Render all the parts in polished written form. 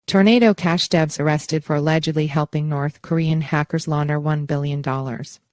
Tornado Cash devs arrested for allegedly helping North Korean hackers launder $1 billion.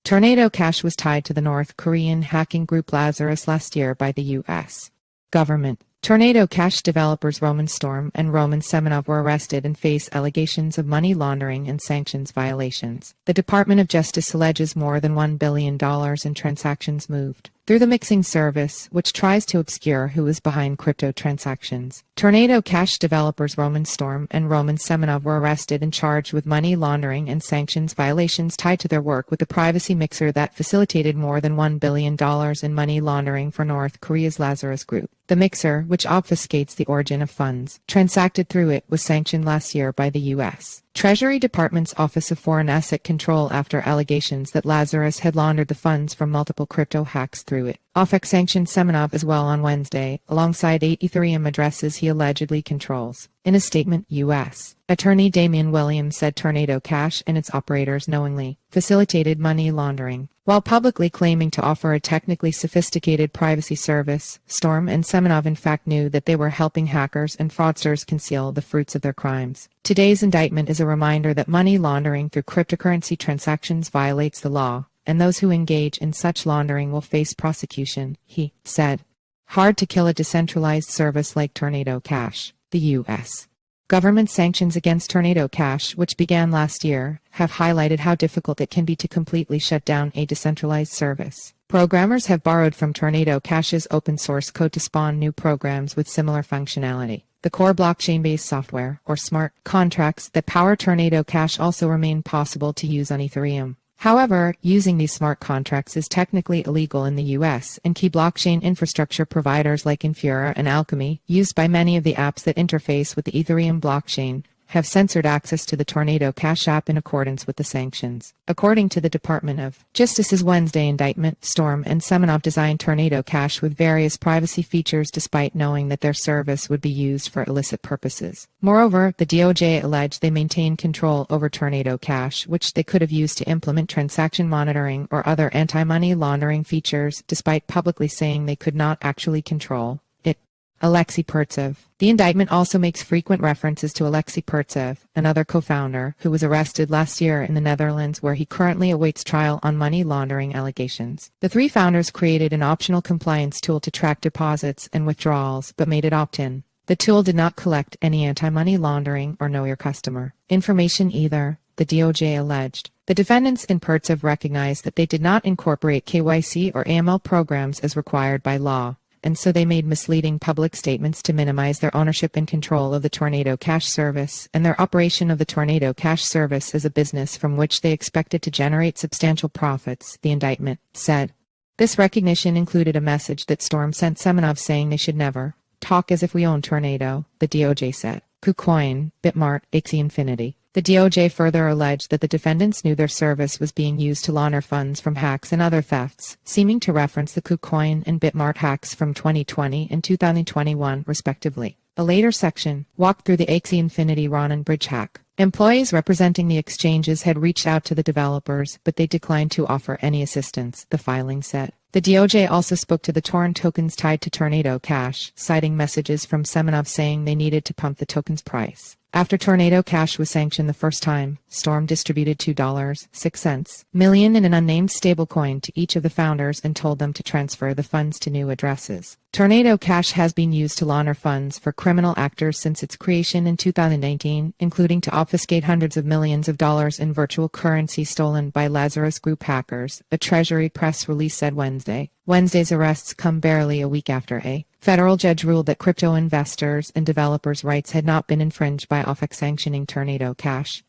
Tornado Cash was tied to the North Korean hacking group Lazarus last year by the U.S. government. Tornado Cash developers Roman Storm and Roman Semenov were arrested and face allegations of money laundering and sanctions violations. The Department of Justice alleges more than $1 billion in transactions moved through the mixing service, which tries to obscure who is behind crypto transactions. Tornado Cash developers Roman Storm and Roman Semenov were arrested and charged with money laundering and sanctions violations tied to their work with the privacy mixer that facilitated more than $1 billion in money laundering for North Korea's Lazarus group. The mixer, which obfuscates the origin of funds transacted through it, was sanctioned last year by the U.S. Treasury Department's Office of Foreign Asset Control after allegations that Lazarus had laundered the funds from multiple crypto hacks through it. OFAC sanctioned Semenov as well on Wednesday, alongside 8 Ethereum addresses he allegedly controls. In a statement, U.S. Attorney Damian Williams said Tornado Cash and its operators knowingly facilitated money laundering. While publicly claiming to offer a technically sophisticated privacy service, Storm and Semenov in fact knew that they were helping hackers and fraudsters conceal the fruits of their crimes. Today's indictment is a reminder that money laundering through cryptocurrency transactions violates the law, and those who engage in such laundering will face prosecution, he said. Hard to kill a decentralized service like Tornado Cash. The U.S. government sanctions against Tornado Cash, which began last year, have highlighted how difficult it can be to completely shut down a decentralized service. Programmers have borrowed from Tornado Cash's open source code to spawn new programs with similar functionality. The core blockchain-based software, or smart contracts, that power Tornado Cash also remain possible to use on Ethereum. However, using these smart contracts is technically illegal in the U.S., and key blockchain infrastructure providers like Infura and Alchemy, used by many of the apps that interface with the Ethereum blockchain, have censored access to the Tornado Cash app in accordance with the sanctions. According to the Department of Justice's Wednesday indictment, Storm and Semenov designed Tornado Cash with various privacy features despite knowing that their service would be used for illicit purposes. Moreover, the DOJ alleged they maintained control over Tornado Cash, which they could have used to implement transaction monitoring or other anti-money laundering features, despite publicly saying they could not actually control it. Alexei Pertsev. The indictment also makes frequent references to Alexei Pertsev, another co-founder, who was arrested last year in the Netherlands, where he currently awaits trial on money laundering allegations. The three founders created an optional compliance tool to track deposits and withdrawals, but made it opt-in. The tool did not collect any anti-money laundering or know your customer information either, the DOJ alleged. The defendants in Pertsev recognized that they did not incorporate KYC or AML programs as required by law, and so they made misleading public statements to minimize their ownership and control of the Tornado Cash service and their operation of the Tornado Cash service as a business from which they expected to generate substantial profits, the indictment said. This recognition included a message that Storm sent Semenov saying they should never talk as if we own Tornado, the DOJ said. KuCoin, Bitmart, Axie Infinity. The DOJ further alleged that the defendants knew their service was being used to launder funds from hacks and other thefts, seeming to reference the KuCoin and Bitmart hacks from 2020 and 2021, respectively. A later section walked through the Axie Infinity Ronin bridge hack. Employees representing the exchanges had reached out to the developers, but they declined to offer any assistance, the filing said. The DOJ also spoke to the Torn tokens tied to Tornado Cash, citing messages from Semenov saying they needed to pump the token's price. After Tornado Cash was sanctioned the first time, Storm distributed $2.06 million in an unnamed stablecoin to each of the founders and told them to transfer the funds to new addresses. Tornado Cash has been used to launder funds for criminal actors since its creation in 2019, including to obfuscate hundreds of millions of dollars in virtual currency stolen by Lazarus Group hackers, a Treasury press release said Wednesday. Wednesday's arrests come barely a week after a federal judge ruled that crypto investors' and developers' rights had not been infringed by OFAC sanctioning Tornado Cash.